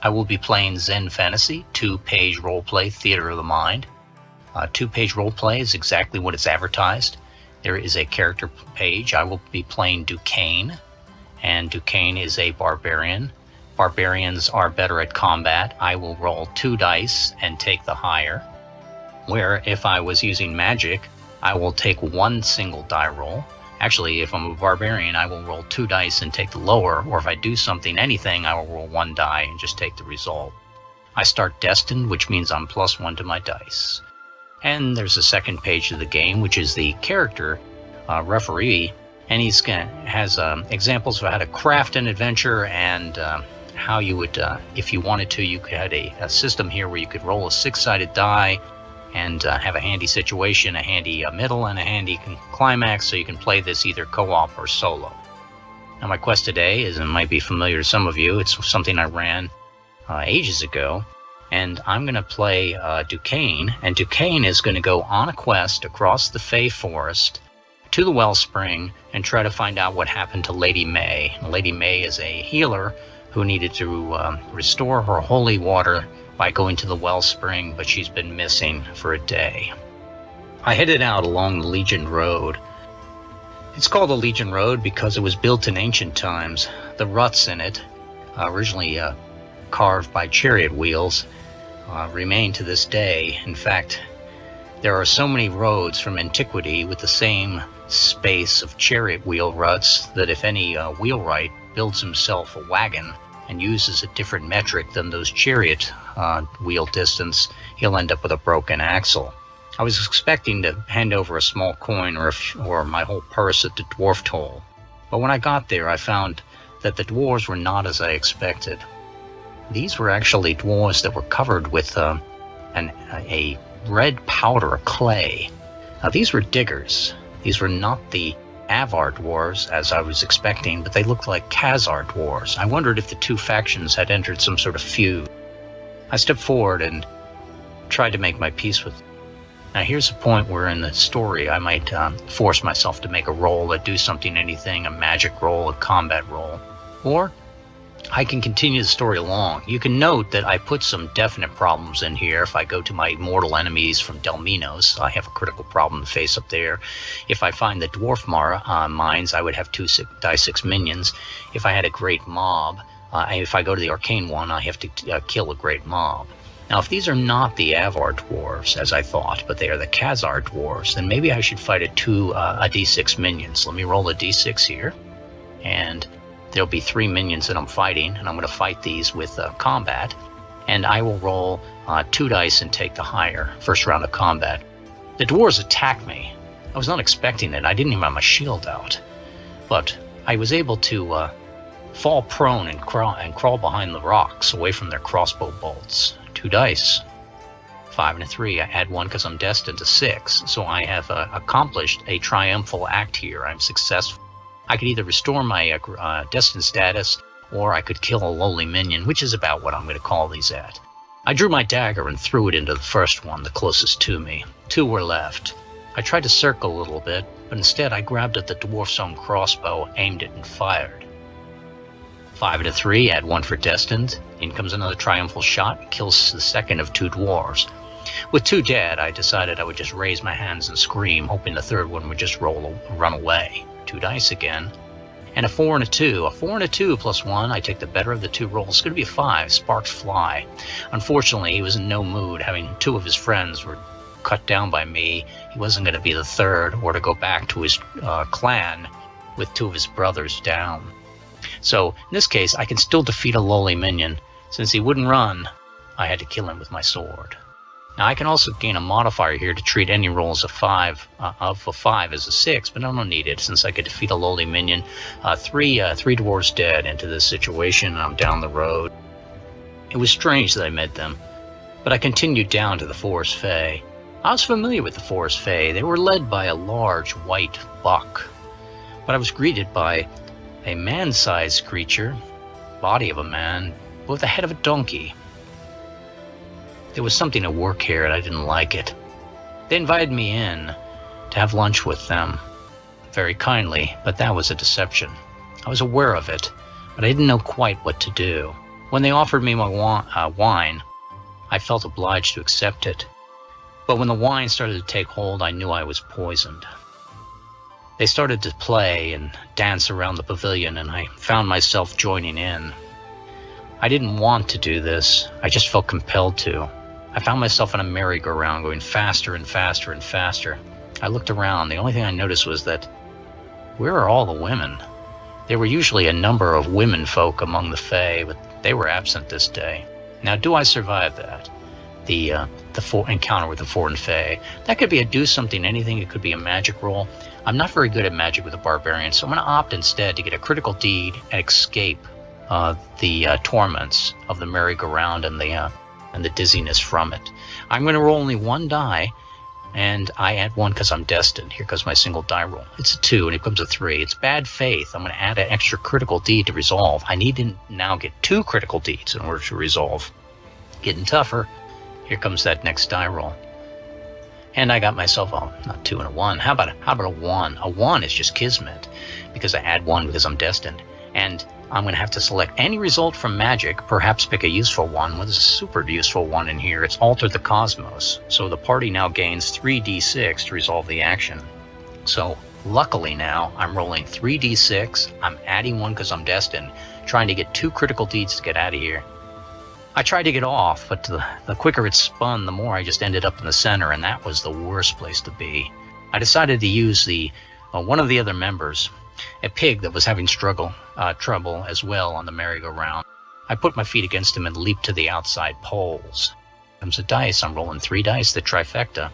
I will be playing Zen Fantasy, 2-page roleplay theater of the mind. 2-page roleplay is exactly what it's advertised. There is a character page. I will be playing Duquesne, and Duquesne is a barbarian. Barbarians are better at combat. I will roll 2 dice and take the higher. Where if I was using magic, I will take 1 single die roll. Actually, if I'm a barbarian, I will roll 2 dice and take the lower, or if I do anything, I will roll 1 die and just take the result. I start destined, which means I'm +1 to my dice. And there's a second page of the game, which is the character referee, and has examples of how to craft an adventure and how you would, if you wanted to, you could have a system here where you could roll a 6-sided die and have a handy situation, a handy middle, and a handy climax, so you can play this either co-op or solo. Now my quest today is, it might be familiar to some of you, it's something I ran ages ago, and I'm going to play Duquesne, and Duquesne is going to go on a quest across the Fey Forest to the Wellspring and try to find out what happened to Lady May. Lady May is a healer who needed to restore her holy water by going to the Wellspring, but she's been missing for a day. I headed out along the Legion Road. It's called the Legion Road because it was built in ancient times. The ruts in it, originally carved by chariot wheels, remain to this day. In fact, there are so many roads from antiquity with the same space of chariot wheel ruts that if any wheelwright builds himself a wagon and uses a different metric than those chariot wheel distance, he'll end up with a broken axle. I was expecting to hand over a small coin or my whole purse at the dwarf toll, but when I got there I found that the dwarves were not as I expected. These were actually dwarves that were covered with a red powder clay. Now these were diggers. These were not the Avar dwarves, as I was expecting, but they looked like Khazar dwarves. I wondered if the two factions had entered some sort of feud. I stepped forward and tried to make my peace with them. Now here's a point where in the story I might force myself to make a roll, a do something, anything, a magic roll, a combat roll. Or I can continue the story along. You can note that I put some definite problems in here. If I go to my mortal enemies from Delminos, I have a critical problem to face up there. If I find the dwarf mines, I would have 2 die 6 minions. If I had a great mob, if I go to the arcane one, I have to kill a great mob. Now, if these are not the Avar dwarves, as I thought, but they are the Khazar dwarves, then maybe I should fight a d6 minions. Let me roll a d6 here, and there'll be 3 minions that I'm fighting, and I'm going to fight these with combat, and I will roll 2 dice and take the higher, first round of combat. The dwarves attacked me. I was not expecting it. I didn't even have my shield out, but I was able to fall prone and crawl behind the rocks away from their crossbow bolts. 2 dice, 5 and a 3. I add 1 because I'm destined to 6, so I have accomplished a triumphal act here. I'm successful. I could either restore my destined status, or I could kill a lowly minion, which is about what I'm going to call these at. I drew my dagger and threw it into the first one, the closest to me. 2 were left. I tried to circle a little bit, but instead I grabbed at the dwarf's own crossbow, aimed it, and fired. 5 and a 3, add 1 for destined. In comes another triumphal shot, kills the second of 2 dwarves. With 2 dead, I decided I would just raise my hands and scream, hoping the third one would just run away. 2 dice again, and a 4 and a 2. A 4 and a 2 plus 1, I take the better of the 2 rolls. It's going to be a 5. Sparks fly. Unfortunately, he was in no mood, having 2 of his friends were cut down by me. He wasn't going to be the third, or to go back to his clan with 2 of his brothers down. So, in this case, I can still defeat a lowly minion. Since he wouldn't run, I had to kill him with my sword. Now, I can also gain a modifier here to treat any rolls of a 5 as a 6, but I don't need it since I could defeat a lowly minion. 3 dwarves dead into this situation, and I'm down the road. It was strange that I met them, but I continued down to the Forest Fae. I was familiar with the Forest Fae. They were led by a large white buck, but I was greeted by a man-sized creature, body of a man, with the head of a donkey. There was something at work here and I didn't like it. They invited me in to have lunch with them, very kindly, but that was a deception. I was aware of it, but I didn't know quite what to do. When they offered me my wine, I felt obliged to accept it. But when the wine started to take hold, I knew I was poisoned. They started to play and dance around the pavilion, and I found myself joining in. I didn't want to do this. I just felt compelled to. I found myself in a merry-go-round going faster and faster and faster. I looked around. The only thing I noticed was that, where are all the women? There were usually a number of women folk among the Fae, but they were absent this day. Now, do I survive that? The encounter with the foreign Fae. That could be a do something, anything. It could be a magic roll. I'm not very good at magic with a barbarian, so I'm going to opt instead to get a critical deed and escape the torments of the merry-go-round and the dizziness from it. I'm going to roll only one die, and I add one because I'm destined. Here goes my single die roll. It's a 2, and it comes a 3. It's bad faith. I'm going to add an extra critical deed to resolve. I need to now get 2 critical deeds in order to resolve. Getting tougher. Here comes that next die roll. And I got myself not 2 and a 1. How about a 1? A 1 is just kismet, because I add 1 because I'm destined. And I'm going to have to select any result from magic, perhaps pick a useful one. What is a super useful one in here? It's Alter the Cosmos. So the party now gains 3d6 to resolve the action. So luckily now, I'm rolling 3d6. I'm adding 1 because I'm destined, trying to get 2 critical deeds to get out of here. I tried to get off, but the quicker it spun, the more I just ended up in the center, and that was the worst place to be. I decided to use one of the other members, a pig that was having trouble as well on the merry-go-round. I put my feet against him and leaped to the outside poles. Comes a dice. I'm rolling 3 dice, the trifecta,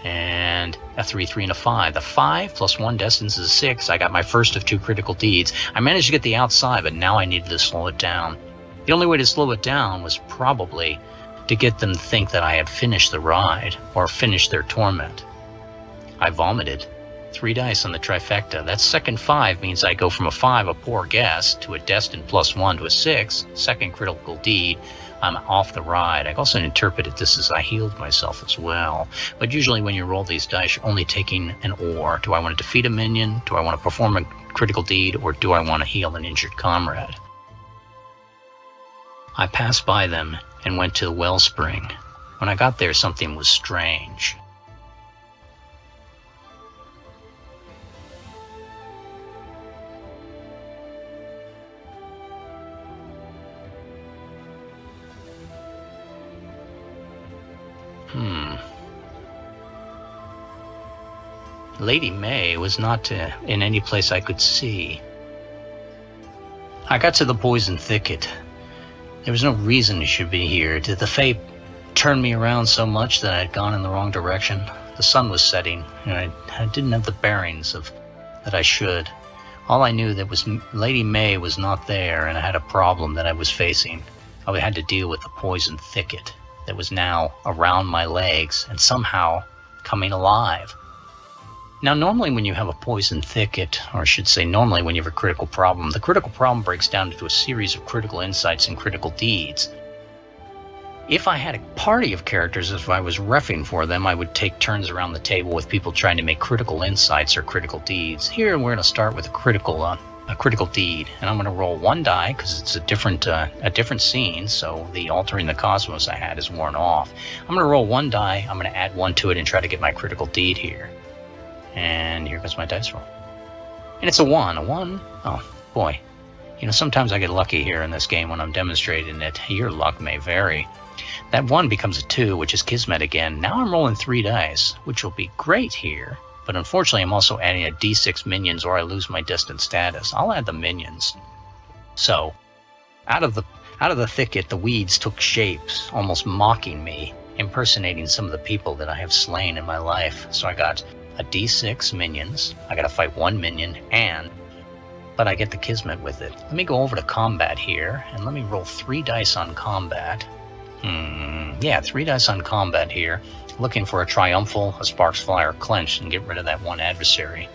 and a 3, 3, and a 5. The 5 plus 1 destines is a 6. I got my first of 2 critical deeds. I managed to get the outside, but now I needed to slow it down. The only way to slow it down was probably to get them to think that I had finished the ride or finished their torment. I vomited 3 dice on the trifecta. That second 5 means I go from a 5, a poor guess, to a destined plus 1 to a 6, second critical deed. I'm off the ride. I also interpreted this as I healed myself as well. But usually when you roll these dice, you're only taking an or. Do I want to defeat a minion? Do I want to perform a critical deed? Or do I want to heal an injured comrade? I passed by them and went to the wellspring. When I got there, something was strange. Lady May was not in any place I could see. I got to the poison thicket. There was no reason it should be here. Did the Fae turn me around so much that I had gone in the wrong direction? The sun was setting, and I didn't have the bearings that I should. All I knew that was Lady May was not there, and I had a problem that I was facing. I had to deal with the poison thicket that was now around my legs and somehow coming alive. Now, normally when you have a poison thicket, or I should say normally when you have a critical problem, the critical problem breaks down into a series of critical insights and critical deeds. If I had a party of characters, if I was reffing for them, I would take turns around the table with people trying to make critical insights or critical deeds. Here we're going to start with a critical deed, and I'm going to roll 1 die because it's a different scene, so the altering the cosmos I had is worn off. I'm going to roll 1 die, I'm going to add 1 to it and try to get my critical deed here. And here goes my dice roll. And it's a 1. A 1? Oh, boy. You know, sometimes I get lucky here in this game when I'm demonstrating it. Your luck may vary. That 1 becomes a 2, which is Kismet again. Now I'm rolling 3 dice, which will be great here. But unfortunately, I'm also adding a d6 minions or I lose my destined status. I'll add the minions. So, out of the thicket, the weeds took shapes, almost mocking me, impersonating some of the people that I have slain in my life. So I got a d6 minions. I gotta fight 1 minion, but I get the Kismet with it. Let me go over to combat here, and let me roll 3 dice on combat. 3 dice on combat here. Looking for a triumphal, a sparks fly, or clench, and get rid of that 1 adversary.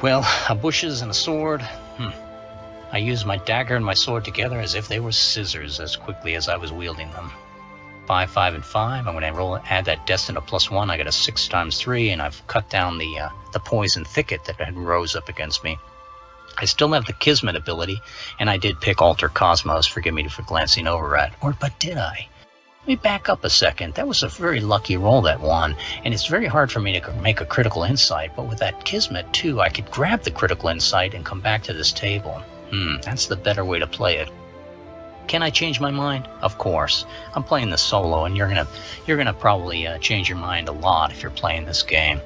Well, a bushes and a sword. I used my dagger and my sword together as if they were scissors as quickly as I was wielding them. 5, 5, and 5. I'm going to add that destined a +1. I got a 6 times 3, and I've cut down the poison thicket that had rose up against me. I still have the Kismet ability, and I did pick Alter Cosmos, forgive me for glancing over at, but did I? Let me back up a second. That was a very lucky roll, that one, and it's very hard for me to make a critical insight, but with that Kismet too, I could grab the critical insight and come back to this table. That's the better way to play it. Can I change my mind? Of course. I'm playing this solo, and you're gonna probably change your mind a lot if you're playing this game.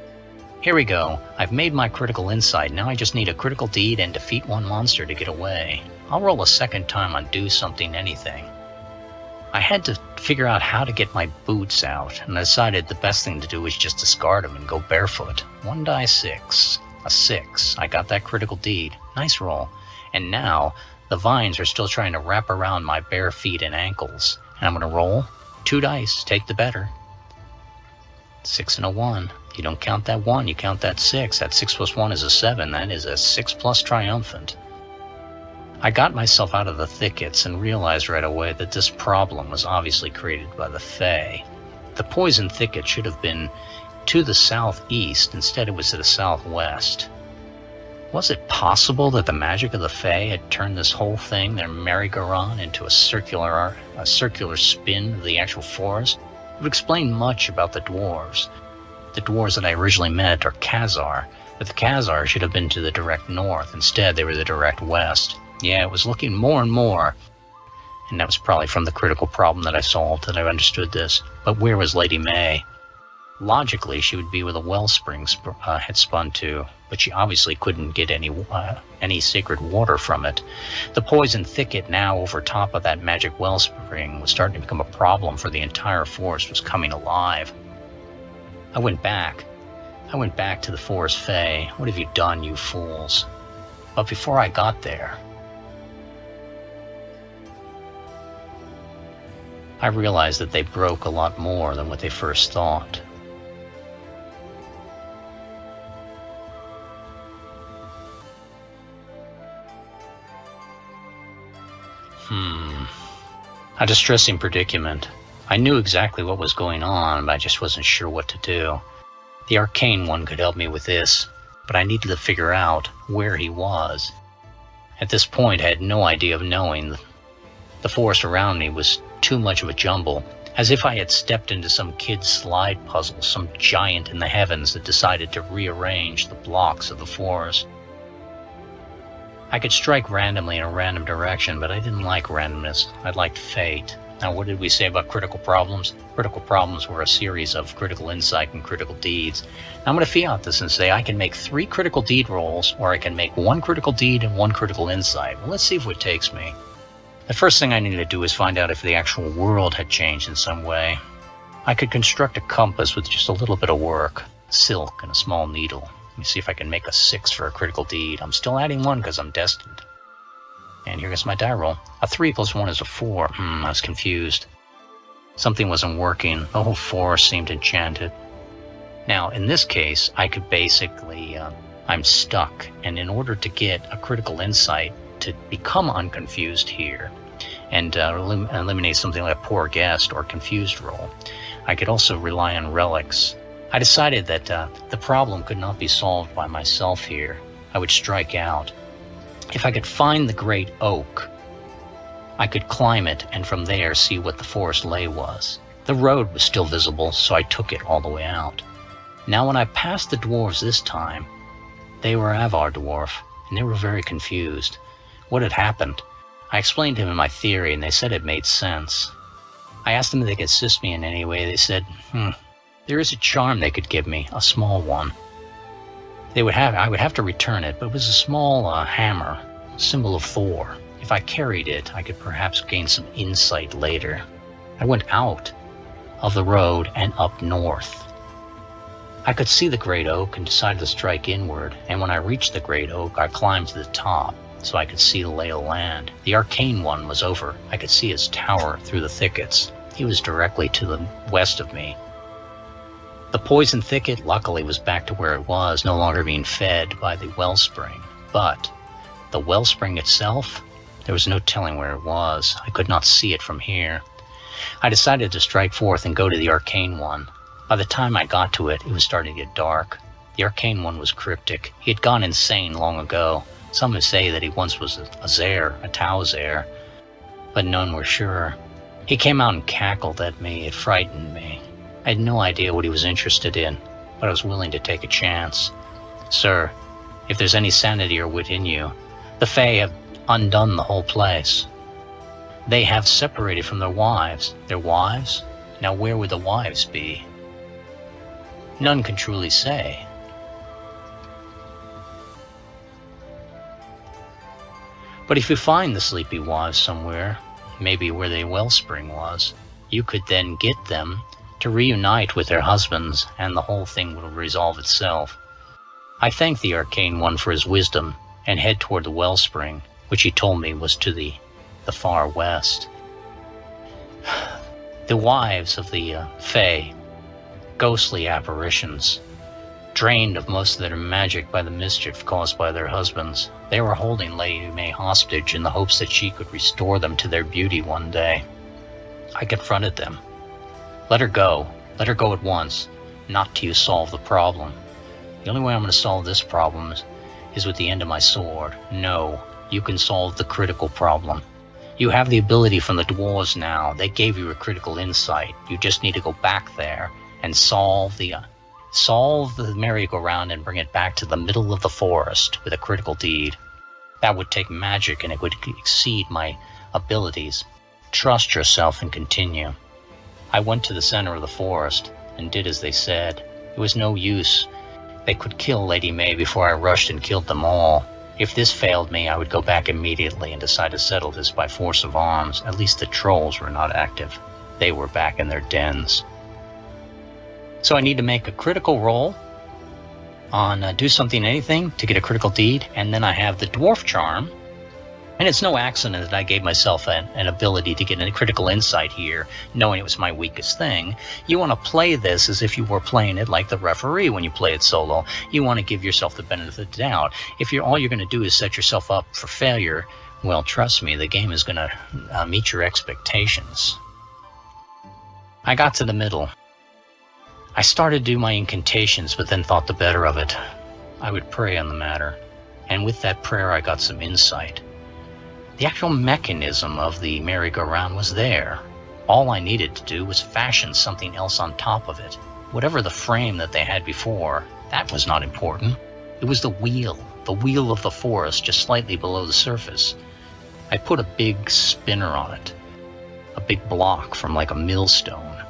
Here we go. I've made my critical insight. Now I just need a critical deed and defeat one monster to get away. I'll roll a second time on do something anything. I had to figure out how to get my boots out, and I decided the best thing to do was just discard them and go barefoot. 1 die 6. A 6. I got that critical deed. Nice roll. And now the vines are still trying to wrap around my bare feet and ankles. And I'm going to roll 2 dice. Take the better. 6 and a 1. You don't count that 1, you count that 6. That 6 plus 1 is a 7. That is a 6 plus triumphant. I got myself out of the thickets and realized right away that this problem was obviously created by the Fae. The poison thicket should have been to the southeast. Instead, it was to the southwest. Was it possible that the magic of the Fae had turned this whole thing, their merry-go-round, into a circular spin of the actual forest? It would explain much about the dwarves. The dwarves that I originally met are Khazar, but the Khazar should have been to the direct north. Instead, they were the direct west. Yeah, it was looking more and more. And that was probably from the critical problem that I solved that I understood this. But where was Lady May? Logically, she would be where the wellspring had spun to, but she obviously couldn't get any sacred water from it. The poison thicket now over top of that magic wellspring was starting to become a problem, for the entire forest was coming alive. I went back to the forest Fae. What have you done, you fools? But before I got there, I realized that they broke a lot more than what they first thought. A distressing predicament. I knew exactly what was going on, but I just wasn't sure what to do. The Arcane One could help me with this, but I needed to figure out where he was. At this point, I had no idea of knowing. The forest around me was too much of a jumble, as if I had stepped into some kid's slide puzzle, some giant in the heavens that decided to rearrange the blocks of the forest. I could strike randomly in a random direction, but I didn't like randomness. I liked fate. Now, what did we say about critical problems? Critical problems were a series of critical insight and critical deeds. Now, I'm going to fiat this and say I can make 3 critical deed rolls, or I can make 1 critical deed and 1 critical insight. Well, let's see if it takes me. The first thing I needed to do was find out if the actual world had changed in some way. I could construct a compass with just a little bit of work, silk and a small needle. Let me see if I can make a 6 for a critical deed. I'm still adding 1 because I'm destined. And here goes my die roll. A 3 plus 1 is a 4. I was confused. Something wasn't working. The whole forest seemed enchanted. Now, in this case, I could basically, I'm stuck. And in order to get a critical insight to become unconfused here and eliminate something like a poor guest or confused roll, I could also rely on relics. I decided that the problem could not be solved by myself here. I would strike out. If I could find the great oak, I could climb it and from there see what the forest lay was. The road was still visible, so I took it all the way out. Now when I passed the dwarves this time, they were Avar dwarf, and they were very confused. What had happened? I explained to them my theory, and they said it made sense. I asked them if they could assist me in any way. They said, there is a charm they could give me, a small one. I would have to return it, but it was a small hammer, symbol of Thor. If I carried it, I could perhaps gain some insight later. I went out of the road and up north. I could see the great oak and decided to strike inward, and when I reached the great oak, I climbed to the top so I could see the lay of the land. The Arcane One was over. I could see his tower through the thickets. He was directly to the west of me. The poison thicket, luckily, was back to where it was, no longer being fed by the wellspring. But the wellspring itself, there was no telling where it was. I could not see it from here. I decided to strike forth and go to the Arcane One. By the time I got to it, it was starting to get dark. The Arcane One was cryptic. He had gone insane long ago. Some say that he once was a Zer, a Tao Zer, but none were sure. He came out and cackled at me. It frightened me. I had no idea what he was interested in, but I was willing to take a chance. Sir, if there's any sanity or wit in you, the Fae have undone the whole place. They have separated from their wives. Their wives? Now where would the wives be? None can truly say. But if you find the sleepy wives somewhere, maybe where the wellspring was, you could then get them to reunite with their husbands, and the whole thing will resolve itself. I thank the Arcane One for his wisdom and head toward the wellspring, which he told me was to the far west. The wives of the Fae, ghostly apparitions, drained of most of their magic by the mischief caused by their husbands, they were holding Lady May hostage in the hopes that she could restore them to their beauty one day. I confronted them. Let her go. Let her go at once. Not till you solve the problem. The only way I'm going to solve this problem is with the end of my sword. No, you can solve the critical problem. You have the ability from the dwarves now. They gave you a critical insight. You just need to go back there and solve the merry-go-round and bring it back to the middle of the forest with a critical deed. That would take magic and it would exceed my abilities. Trust yourself and continue. I went to the center of the forest and did as they said. It was no use. They could kill Lady May before I rushed and killed them all. If this failed me, I would go back immediately and decide to settle this by force of arms. At least the trolls were not active. They were back in their dens. So I need to make a critical roll on do something, anything, to get a critical deed, and then I have the dwarf charm. And it's no accident that I gave myself an ability to get a critical insight here, knowing it was my weakest thing. You want to play this as if you were playing it like the referee when you play it solo. You want to give yourself the benefit of the doubt. If all you're going to do is set yourself up for failure, well, trust me, the game is going to meet your expectations. I got to the middle. I started to do my incantations, but then thought the better of it. I would pray on the matter, and with that prayer I got some insight. The actual mechanism of the merry-go-round was there. All I needed to do was fashion something else on top of it. Whatever the frame that they had before, that was not important. It was the wheel of the forest just slightly below the surface. I put a big spinner on it, a big block from like a millstone,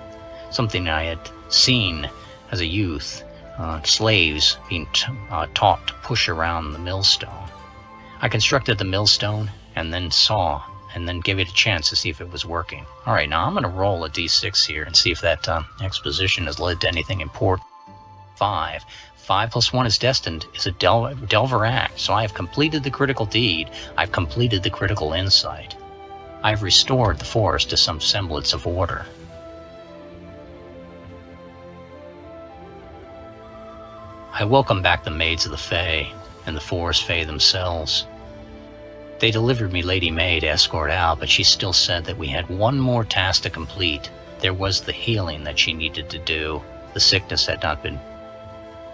something I had seen as a youth, slaves being taught to push around the millstone. I constructed the millstone and then gave it a chance to see if it was working. All right, now I'm going to roll a d6 here and see if that exposition has led to anything important. 5. 5 plus 1 is destined is a Delver Act, so I have completed the critical deed. I've completed the critical insight. I've restored the forest to some semblance of order. I welcome back the maids of the Fae and the forest Fae themselves. They delivered me Lady May to escort out, but she still said that we had one more task to complete. There was the healing that she needed to do. The sickness had not been.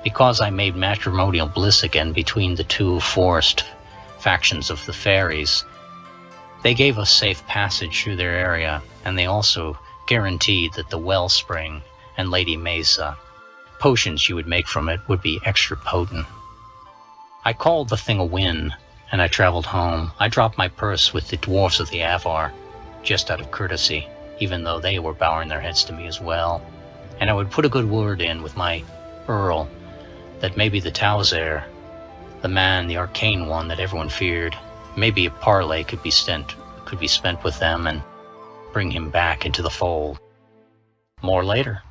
Because I made matrimonial bliss again between the two forest factions of the fairies, they gave us safe passage through their area, and they also guaranteed that the wellspring and Lady May's potions she would make from it would be extra potent. I called the thing a win, and I traveled home. I dropped my purse with the dwarfs of the Avar, just out of courtesy, even though they were bowing their heads to me as well. And I would put a good word in with my Earl, that maybe the Tauzer, the man, the arcane one that everyone feared, maybe a parley could be spent with them and bring him back into the fold. More later.